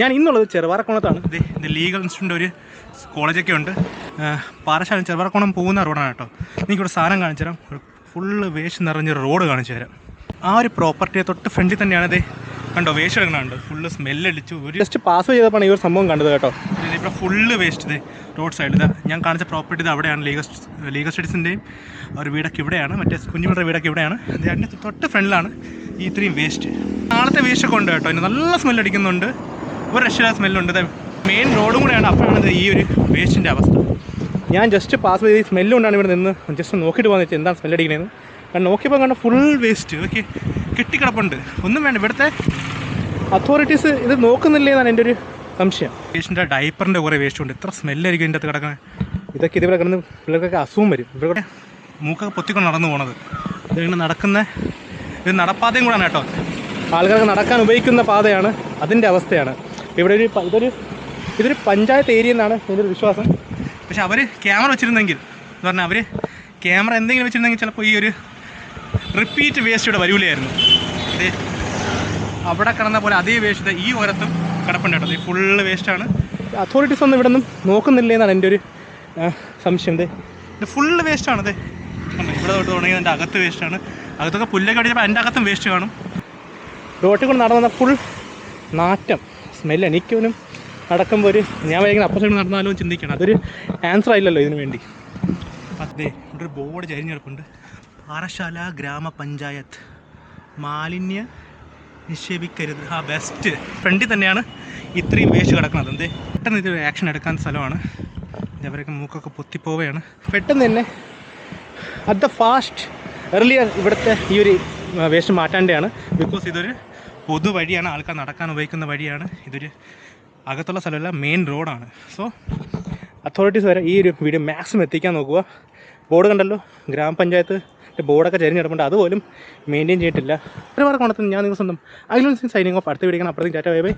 ഞാൻ ഇന്നുള്ളത് ചെറുവാറക്കോണത്താണ്. ഇത് ലീഗൽ ഇൻസ്റ്റിറ്റ്യൂട്ട് ഒരു കോളേജൊക്കെ ഉണ്ട്. പാറശാല ചെറുവാറക്കോണം പോകുന്ന റോഡാണ് കേട്ടോ. എനിക്കിവിടെ സാധനം കാണിച്ചു തരാം. ഫുള്ള് വേസ്റ്റ് നിറഞ്ഞൊരു റോഡ് കാണിച്ചു തരാം. ആ ഒരു പ്രോപ്പർട്ടിയെ തൊട്ട് ഫ്രണ്ടിൽ തന്നെയാണ് ഇത് കണ്ടോ വേസ്റ്റ് എടുക്കണുണ്ട്. ഫുള്ള് സ്മെല്ലടിച്ചു. ഒരു ജസ്റ്റ് പാസ് ചെയ്തപ്പോൾ ഈ ഒരു സംഭവം കണ്ടത് കേട്ടോ. ഇവിടെ ഫുള്ള് വേസ്റ്റ് ഇത് റോഡ് സൈഡിൽ. ഞാൻ കാണിച്ച പ്രോപ്പർട്ടി ഇത് അവിടെയാണ്. ലീഗൽ സ്റ്റഡീസിൻ്റെയും ഒരു വീടൊക്കെ ഇവിടെയാണ്. മറ്റേ കുഞ്ഞുങ്ങളുടെ വീടൊക്കെ ഇവിടെയാണ്. അതിൻ്റെ തൊട്ട് ഫ്രണ്ടിലാണ് ഈ ഇത്രയും വേസ്റ്റ്. നാളത്തെ വേസ്റ്റൊക്കെ ഉണ്ട് കേട്ടോ. ഇതിന് നല്ല സ്മെല്ലടിക്കുന്നുണ്ട്. ഒരു രക്ഷയില്ലാത്ത സ്മെല്ലുണ്ട്. മെയിൻ റോഡും കൂടെയാണ്. അപ്പോഴാണ് ഈ ഒരു വേസ്റ്റിൻ്റെ അവസ്ഥ. ഞാൻ ജസ്റ്റ് പാസ് ചെയ്ത് ഈ സ്മെല്ലുകൊണ്ടാണ് ഇവിടെ നിന്ന് ജസ്റ്റ് നോക്കിയിട്ട് പോകുന്നത് വെച്ചാൽ എന്താണ് സ്മെല്ലടിക്കണേന്ന്. കാരണം നോക്കിയപ്പോൾ കണ്ട ഫുൾ വേസ്റ്റ് ഓക്കെ കെട്ടിക്കിടപ്പുണ്ട്. ഒന്നും വേണ്ട. ഇവിടുത്തെ അതോറിറ്റീസ് ഇത് നോക്കുന്നില്ലേ എന്നാണ് എൻ്റെ ഒരു സംശയം. വേസ്റ്റിൻ്റെ ഡൈപ്പറിൻ്റെ കുറേ വേസ്റ്റ് ഉണ്ട്. എത്ര സ്മെല്ലായിരിക്കും ഇതിൻ്റെ അകത്ത് കിടക്കുന്നത്. ഇതൊക്കെ ഇതുപോലെ കിടന്ന് പിള്ളേർക്കൊക്കെ അസുഖം വരും. ഇവിടെ മൂക്കൊക്കെ പൊത്തിക്കൊണ്ട് നടന്നു പോണത്. ഇതിങ്ങനെ നടക്കുന്ന ഇത് നടപ്പാതയും കൂടെയാണ് കേട്ടോ. ആൾക്കാർക്ക് നടക്കാൻ ഉപയോഗിക്കുന്ന പാതയാണ്. അതിൻ്റെ അവസ്ഥയാണ് ഇവിടെ. ഇതൊരു പഞ്ചായത്ത് ഏരിയ എന്നാണ് എൻ്റെ ഒരു വിശ്വാസം. പക്ഷെ അവർ ക്യാമറ വെച്ചിരുന്നെങ്കിൽ എന്ന് പറഞ്ഞാൽ അവർ ക്യാമറ എന്തെങ്കിലും വെച്ചിരുന്നെങ്കിൽ ചിലപ്പോൾ ഈ ഒരു റിപ്പീറ്റ് വേസ്റ്റ് ഇവിടെ വരൂലായിരുന്നു. ഇത് അവിടെ കിടന്ന പോലെ അതേ വേസ്റ്റ് ഈ ഓരത്തും കിടപ്പുണ്ട് കേട്ടോ. ഇത് ഫുള്ള് വേസ്റ്റാണ്. അതോറിറ്റീസ് ഒന്നും ഇവിടെ ഒന്നും നോക്കുന്നില്ല എന്നാണ് എൻ്റെ ഒരു സംശയം. ഇത് ഫുള്ള് വേസ്റ്റാണ്. ഇവിടെ തൊട്ട് തുടങ്ങിയത് എൻ്റെ അകത്ത് വേസ്റ്റാണ്. അകത്തൊക്കെ പുല്ലൊക്കെ അടിച്ചപ്പോൾ എൻ്റെ അകത്തും വേസ്റ്റ് കാണും. റോട്ടിൽ കൊണ്ട് നടന്ന ഫുൾ നാറ്റം സ്മെല്ല്. എനിക്കൊന്നും നടക്കുമ്പോൾ ഞാൻ വൈകുന്ന അപ്പുറം സൈഡ് നടന്നാലും ചിന്തിക്കണം. അതൊരു ആൻസർ ആയില്ലല്ലോ ഇതിനു വേണ്ടി. അതെ ഇവിടെ ഒരു ബോർഡ് ചരിഞ്ഞെടുപ്പുണ്ട്. പാറശാല ഗ്രാമപഞ്ചായത്ത് മാലിന്യ നിക്ഷേപിക്കരുത്. ബെസ്റ്റ് ഫ്രണ്ടിൽ തന്നെയാണ് ഇത്രയും വേസ്റ്റ് കിടക്കുന്നത്. പെട്ടെന്ന് ഇത് ആക്ഷൻ എടുക്കാൻ സ്ഥലമാണ്. അവരൊക്കെ മൂക്കൊക്കെ പൊത്തിപ്പോവുകയാണ്. പെട്ടെന്ന് തന്നെ അറ്റ് ദ ഫാസ്റ്റ് എർലിയർ ഇവിടുത്തെ ഈ ഒരു വേസ്റ്റ് മാറ്റാണ്ടാണ്. ബിക്കോസ് ഇതൊരു പൊതു വഴിയാണ്. ആൾക്കാർ നടക്കാൻ ഉപയോഗിക്കുന്ന വഴിയാണ്. ഇതൊരു അകത്തുള്ള സ്ഥലമല്ല, മെയിൻ റോഡാണ്. സോ അതോറിറ്റീസ് വരെ ഈ ഒരു വീഡിയോ മാക്സിമം എത്തിക്കാൻ നോക്കുക. ബോർഡ് കണ്ടല്ലോ, ഗ്രാമപഞ്ചായത്ത് ബോർഡൊക്കെ ചരിഞ്ഞെടുപ്പുണ്ട്. അതുപോലും മെയിൻറ്റെയിൻ ചെയ്തിട്ടില്ല. ഒരുപാട് കൊണ്ടത്തിന് ഞാൻ നിങ്ങൾ സ്വന്തം അഖിൽ സൈനിങ് ഓഫ്. അടുത്ത വീഡിയോ അപ്പുറത്തേക്ക് ടാറ്റ ബൈ ബൈ.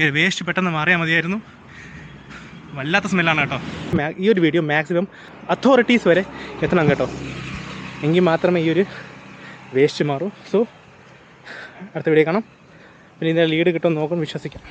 ഈ വേസ്റ്റ് പെട്ടെന്ന് മാറിയാൽ മതിയായിരുന്നു. വല്ലാത്ത സ്മെല്ലാണ് കേട്ടോ. ഈ ഒരു വീഡിയോ മാക്സിമം അതോറിറ്റീസ് വരെ എത്തണം കേട്ടോ. എങ്കിൽ മാത്രമേ ഈ ഒരു വേസ്റ്റ് മാറൂ. സോ അടുത്ത വീഡിയോ കാണാം. പിന്നെ ഇതിൻ്റെ ലീഡ് കിട്ടുമെന്ന് നോക്കുമെന്ന് വിശ്വസിക്കാം.